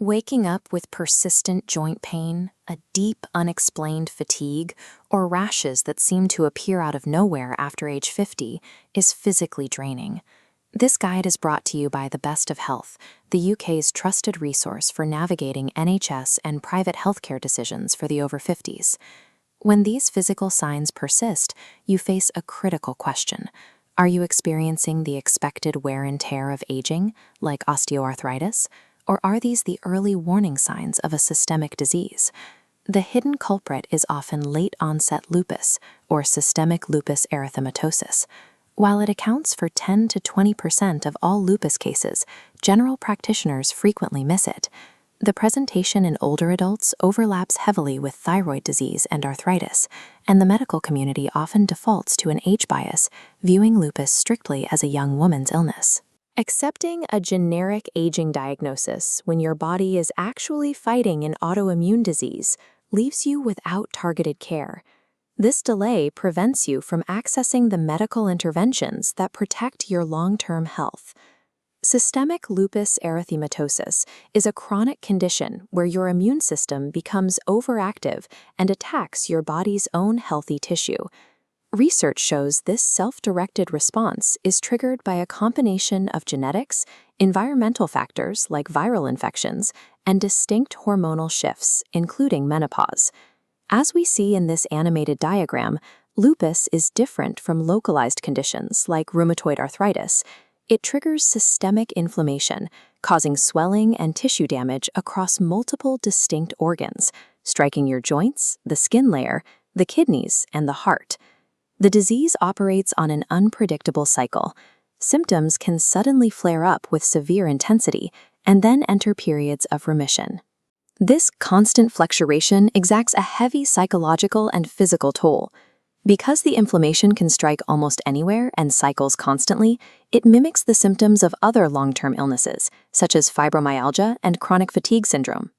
Waking up with persistent joint pain, a deep, unexplained fatigue, or rashes that seem to appear out of nowhere after age 50 is physically draining. This guide is brought to you by The Best of Health, the UK's trusted resource for navigating NHS and private healthcare decisions for the over 50s. When these physical signs persist, you face a critical question. Are you experiencing the expected wear and tear of aging, like osteoarthritis? Or are these the early warning signs of a systemic disease? The hidden culprit is often late-onset lupus, or systemic lupus erythematosus. While it accounts for 10 to 20% of all lupus cases, general practitioners frequently miss it. The presentation in older adults overlaps heavily with thyroid disease and arthritis, and the medical community often defaults to an age bias, viewing lupus strictly as a young woman's illness. Accepting a generic aging diagnosis when your body is actually fighting an autoimmune disease leaves you without targeted care. This delay prevents you from accessing the medical interventions that protect your long-term health. Systemic lupus erythematosus is a chronic condition where your immune system becomes overactive and attacks your body's own healthy tissue. Research shows this self-directed response is triggered by a combination of genetics, environmental factors like viral infections, and distinct hormonal shifts, including menopause. As we see in this animated diagram, lupus is different from localized conditions like rheumatoid arthritis. It triggers systemic inflammation, causing swelling and tissue damage across multiple distinct organs, striking your joints, the skin layer, the kidneys, and the heart. The disease operates on an unpredictable cycle. Symptoms can suddenly flare up with severe intensity and then enter periods of remission. This constant fluctuation exacts a heavy psychological and physical toll. Because the inflammation can strike almost anywhere and cycles constantly, it mimics the symptoms of other long-term illnesses, such as fibromyalgia and chronic fatigue syndrome.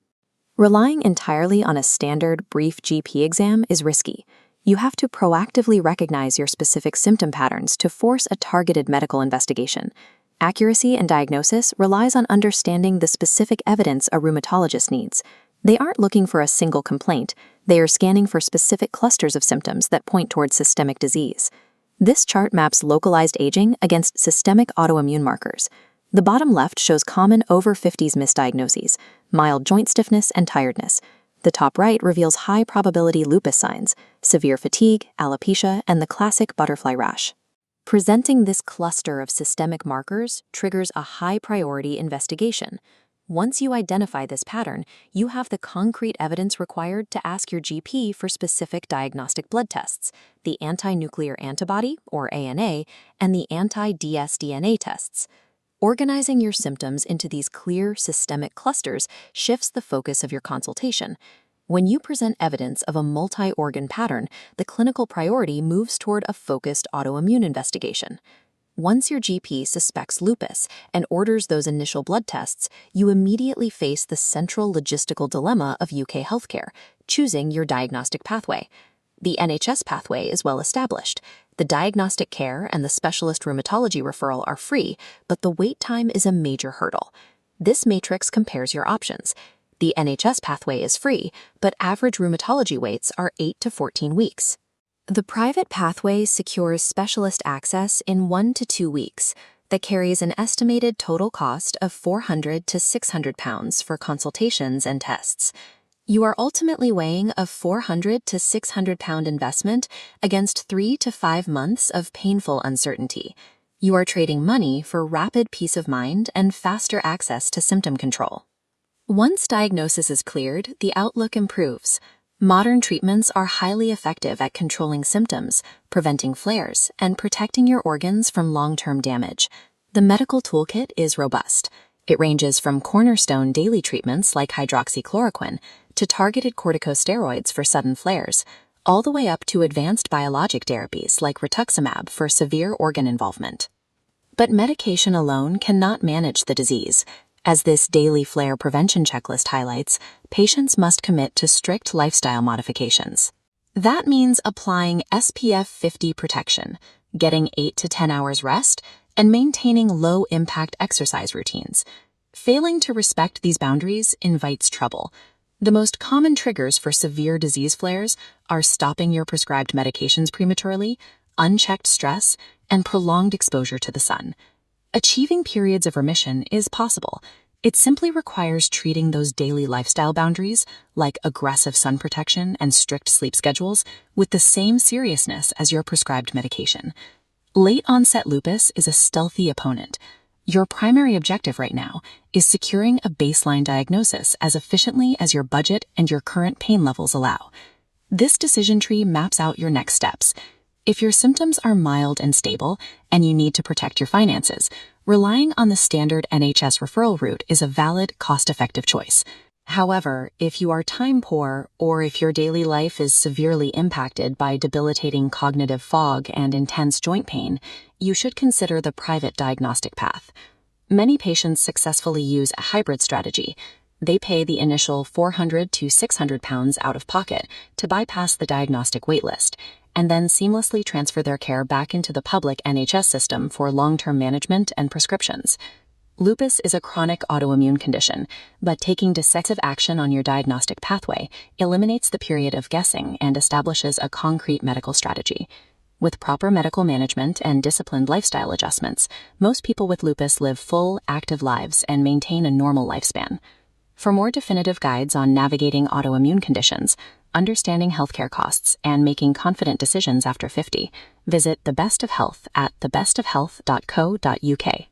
Relying entirely on a standard, brief GP exam is risky. You have to proactively recognize your specific symptom patterns to force a targeted medical investigation. Accuracy in diagnosis relies on understanding the specific evidence a rheumatologist needs. They aren't looking for a single complaint. They are scanning for specific clusters of symptoms that point towards systemic disease. This chart maps localized aging against systemic autoimmune markers. The bottom left shows common over 50s misdiagnoses, mild joint stiffness and tiredness. The top right reveals high-probability lupus signs, severe fatigue, alopecia, and the classic butterfly rash. Presenting this cluster of systemic markers triggers a high-priority investigation. Once you identify this pattern, you have the concrete evidence required to ask your GP for specific diagnostic blood tests, the anti-nuclear antibody, or ANA, and the anti-dsDNA tests. Organizing your symptoms into these clear, systemic clusters shifts the focus of your consultation. When you present evidence of a multi-organ pattern, the clinical priority moves toward a focused autoimmune investigation. Once your GP suspects lupus and orders those initial blood tests, you immediately face the central logistical dilemma of UK healthcare, choosing your diagnostic pathway. The NHS pathway is well established. The diagnostic care and the specialist rheumatology referral are free, but the wait time is a major hurdle. This matrix compares your options. The NHS pathway is free, but average rheumatology waits are 8 to 14 weeks. The private pathway secures specialist access in 1 to 2 weeks. That carries an estimated total cost of £400 to £600 for consultations and tests. You are ultimately weighing a £400 to £600 investment against 3 to 5 months of painful uncertainty. You are trading money for rapid peace of mind and faster access to symptom control. Once diagnosis is cleared, the outlook improves. Modern treatments are highly effective at controlling symptoms, preventing flares, and protecting your organs from long-term damage. The medical toolkit is robust. It ranges from cornerstone daily treatments like hydroxychloroquine to targeted corticosteroids for sudden flares, all the way up to advanced biologic therapies like rituximab for severe organ involvement. But medication alone cannot manage the disease. As this daily flare prevention checklist highlights, patients must commit to strict lifestyle modifications. That means applying SPF 50 protection, getting 8 to 10 hours rest, and maintaining low-impact exercise routines. Failing to respect these boundaries invites trouble. The most common triggers for severe disease flares are stopping your prescribed medications prematurely, unchecked stress, and prolonged exposure to the sun. Achieving periods of remission is possible. It simply requires treating those daily lifestyle boundaries, like aggressive sun protection and strict sleep schedules, with the same seriousness as your prescribed medication. Late-onset lupus is a stealthy opponent. Your primary objective right now is securing a baseline diagnosis as efficiently as your budget and your current pain levels allow. This decision tree maps out your next steps. If your symptoms are mild and stable and you need to protect your finances, relying on the standard NHS referral route is a valid, cost-effective choice. However, if you are time poor or if your daily life is severely impacted by debilitating cognitive fog and intense joint pain, you should consider the private diagnostic path. Many patients successfully use a hybrid strategy. They pay the initial £400 to £600 out of pocket to bypass the diagnostic waitlist, and then seamlessly transfer their care back into the public NHS system for long-term management and prescriptions. Lupus is a chronic autoimmune condition, but taking decisive action on your diagnostic pathway eliminates the period of guessing and establishes a concrete medical strategy. With proper medical management and disciplined lifestyle adjustments, most people with lupus live full, active lives and maintain a normal lifespan. For more definitive guides on navigating autoimmune conditions, understanding healthcare costs, and making confident decisions after 50, visit The Best of Health at thebestofhealth.co.uk.